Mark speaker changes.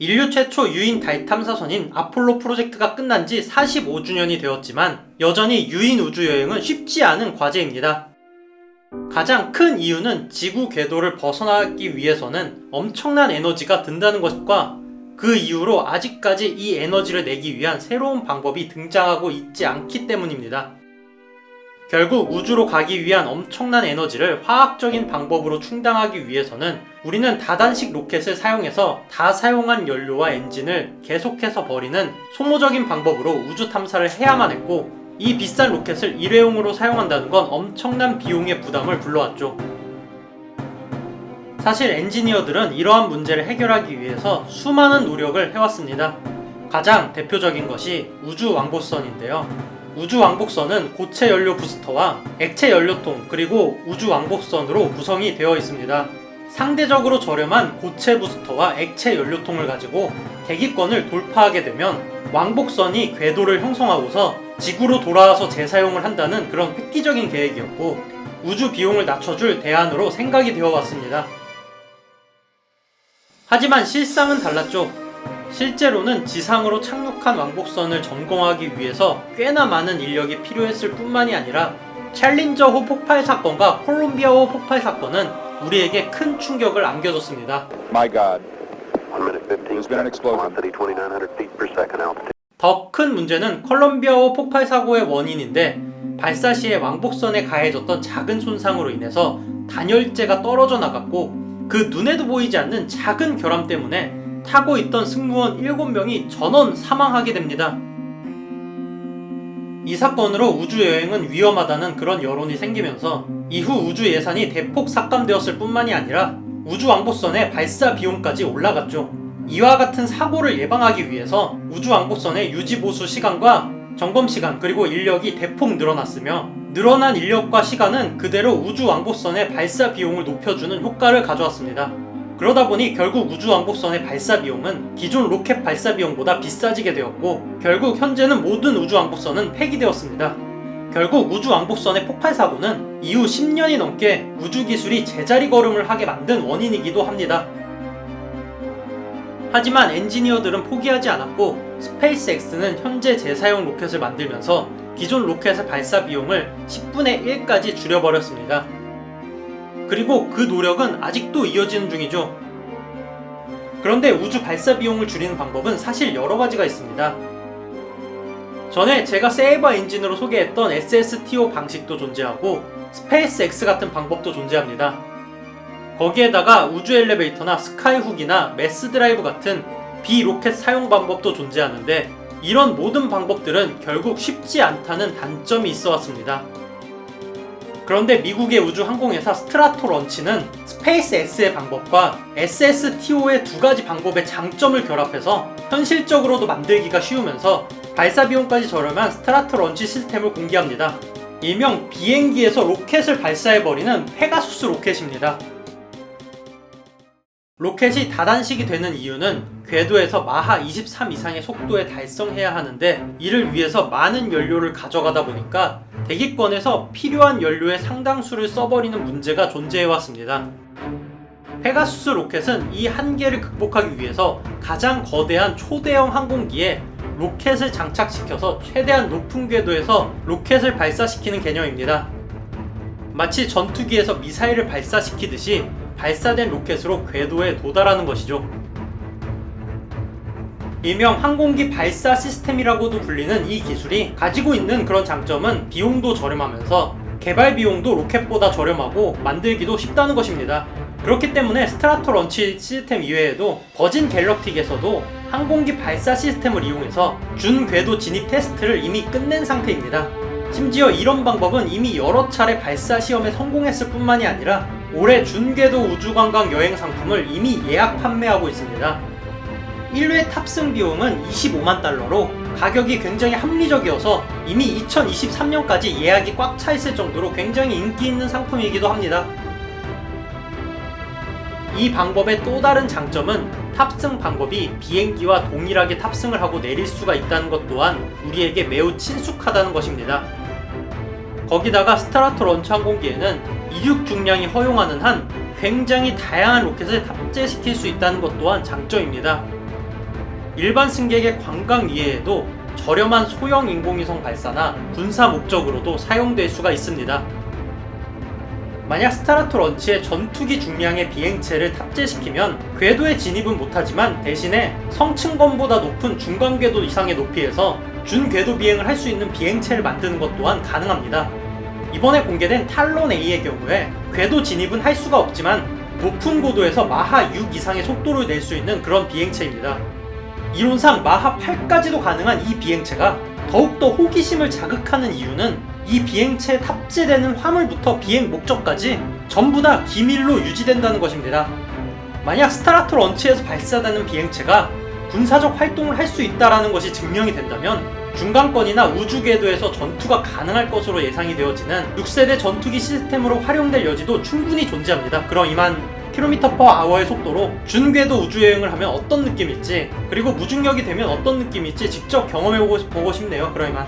Speaker 1: 인류 최초 유인 달 탐사선인 아폴로 프로젝트가 끝난 지 45주년이 되었지만 여전히 유인 우주여행은 쉽지 않은 과제입니다. 가장 큰 이유는 지구 궤도를 벗어나기 위해서는 엄청난 에너지가 든다는 것과 그 이후로 아직까지 이 에너지를 내기 위한 새로운 방법이 등장하고 있지 않기 때문입니다. 결국 우주로 가기 위한 엄청난 에너지를 화학적인 방법으로 충당하기 위해서는 우리는 다단식 로켓을 사용해서 다 사용한 연료와 엔진을 계속해서 버리는 소모적인 방법으로 우주 탐사를 해야만 했고, 이 비싼 로켓을 일회용으로 사용한다는 건 엄청난 비용의 부담을 불러왔죠. 사실 엔지니어들은 이러한 문제를 해결하기 위해서 수많은 노력을 해왔습니다. 가장 대표적인 것이 우주 왕복선인데요. 우주 왕복선은 고체 연료 부스터와 액체 연료통 그리고 우주 왕복선으로 구성이 되어 있습니다. 상대적으로 저렴한 고체 부스터와 액체 연료통을 가지고 대기권을 돌파하게 되면 왕복선이 궤도를 형성하고서 지구로 돌아와서 재사용을 한다는 그런 획기적인 계획이었고, 우주 비용을 낮춰줄 대안으로 생각이 되어 왔습니다. 하지만 실상은 달랐죠. 실제로는 지상으로 착륙한 왕복선을 점검하기 위해서 꽤나 많은 인력이 필요했을 뿐만이 아니라 챌린저호 폭발 사건과 콜롬비아호 폭발 사건은 우리에게 큰 충격을 안겨줬습니다.
Speaker 2: My God. There's been an explosion.
Speaker 1: 더 큰 문제는 콜롬비아호 폭발 사고의 원인인데, 발사 시에 왕복선에 가해졌던 작은 손상으로 인해서 단열재가 떨어져 나갔고, 그 눈에도 보이지 않는 작은 결함 때문에 타고 있던 승무원 7명이 전원 사망하게 됩니다. 이 사건으로 우주여행은 위험하다는 그런 여론이 생기면서 이후 우주 예산이 대폭 삭감되었을 뿐만이 아니라 우주왕복선의 발사 비용까지 올라갔죠. 이와 같은 사고를 예방하기 위해서 우주왕복선의 유지보수 시간과 점검시간 그리고 인력이 대폭 늘어났으며, 늘어난 인력과 시간은 그대로 우주왕복선의 발사 비용을 높여주는 효과를 가져왔습니다. 그러다 보니 결국 우주왕복선의 발사 비용은 기존 로켓 발사 비용보다 비싸지게 되었고, 결국 현재는 모든 우주왕복선은 폐기되었습니다. 결국 우주왕복선의 폭발 사고는 이후 10년이 넘게 우주기술이 제자리 걸음을 하게 만든 원인이기도 합니다. 하지만 엔지니어들은 포기하지 않았고, 스페이스X는 현재 재사용 로켓을 만들면서 기존 로켓의 발사 비용을 10분의 1까지 줄여버렸습니다. 그리고 그 노력은 아직도 이어지는 중이죠. 그런데 우주 발사 비용을 줄이는 방법은 사실 여러 가지가 있습니다. 전에 제가 세이버 엔진으로 소개했던 SSTO 방식도 존재하고 스페이스X 같은 방법도 존재합니다. 거기에다가 우주 엘리베이터나 스카이훅이나 매스 드라이브 같은 비로켓 사용 방법도 존재하는데, 이런 모든 방법들은 결국 쉽지 않다는 단점이 있어 왔습니다. 그런데 미국의 우주 항공회사 스트라토 런치는 스페이스X의 방법과 SSTO의 두 가지 방법의 장점을 결합해서 현실적으로도 만들기가 쉬우면서 발사 비용까지 저렴한 스트라토 런치 시스템을 공개합니다. 일명 비행기에서 로켓을 발사해버리는 페가수스 로켓입니다. 로켓이 다단식이 되는 이유는 궤도에서 마하 23 이상의 속도에 달성해야 하는데, 이를 위해서 많은 연료를 가져가다 보니까 대기권에서 필요한 연료의 상당수를 써버리는 문제가 존재해왔습니다. 페가수스 로켓은 이 한계를 극복하기 위해서 가장 거대한 초대형 항공기에 로켓을 장착시켜서 최대한 높은 궤도에서 로켓을 발사시키는 개념입니다. 마치 전투기에서 미사일을 발사시키듯이 발사된 로켓으로 궤도에 도달하는 것이죠. 일명 항공기 발사 시스템이라고도 불리는 이 기술이 가지고 있는 그런 장점은 비용도 저렴하면서 개발 비용도 로켓보다 저렴하고 만들기도 쉽다는 것입니다. 그렇기 때문에 스트라토 런치 시스템 이외에도 버진 갤럭틱에서도 항공기 발사 시스템을 이용해서 준궤도 진입 테스트를 이미 끝낸 상태입니다. 심지어 이런 방법은 이미 여러 차례 발사 시험에 성공했을 뿐만이 아니라 올해 준궤도 우주관광 여행 상품을 이미 예약 판매하고 있습니다. 1회 탑승 비용은 25만 달러로 가격이 굉장히 합리적이어서 이미 2023년까지 예약이 꽉 차 있을 정도로 굉장히 인기 있는 상품이기도 합니다. 이 방법의 또 다른 장점은 탑승 방법이 비행기와 동일하게 탑승을 하고 내릴 수가 있다는 것 또한 우리에게 매우 친숙하다는 것입니다. 거기다가 스트라토 런치 항공기에는 이륙 중량이 허용하는 한 굉장히 다양한 로켓을 탑재시킬 수 있다는 것 또한 장점입니다. 일반 승객의 관광 이외에도 저렴한 소형 인공위성 발사나 군사 목적으로도 사용될 수가 있습니다. 만약 스타라토 런치에 전투기 중량의 비행체를 탑재시키면 궤도에 진입은 못하지만 대신에 성층권보다 높은 중간궤도 이상의 높이에서 준궤도 비행을 할 수 있는 비행체를 만드는 것 또한 가능합니다. 이번에 공개된 탈론 A의 경우에 궤도 진입은 할 수가 없지만 높은 고도에서 마하 6 이상의 속도를 낼 수 있는 그런 비행체입니다. 이론상 마하 8까지도 가능한 이 비행체가 더욱더 호기심을 자극하는 이유는 이 비행체에 탑재되는 화물부터 비행 목적까지 전부 다 기밀로 유지된다는 것입니다. 만약 스타라토 런치에서 발사되는 비행체가 군사적 활동을 할 수 있다는 것이 증명이 된다면 중간권이나 우주궤도에서 전투가 가능할 것으로 예상이 되어지는 6세대 전투기 시스템으로 활용될 여지도 충분히 존재합니다. 그럼 이만 km/h의 속도로 준궤도 우주여행을 하면 어떤 느낌일지, 그리고 무중력이 되면 어떤 느낌일지 직접 경험해보고 싶네요. 그럼 이만.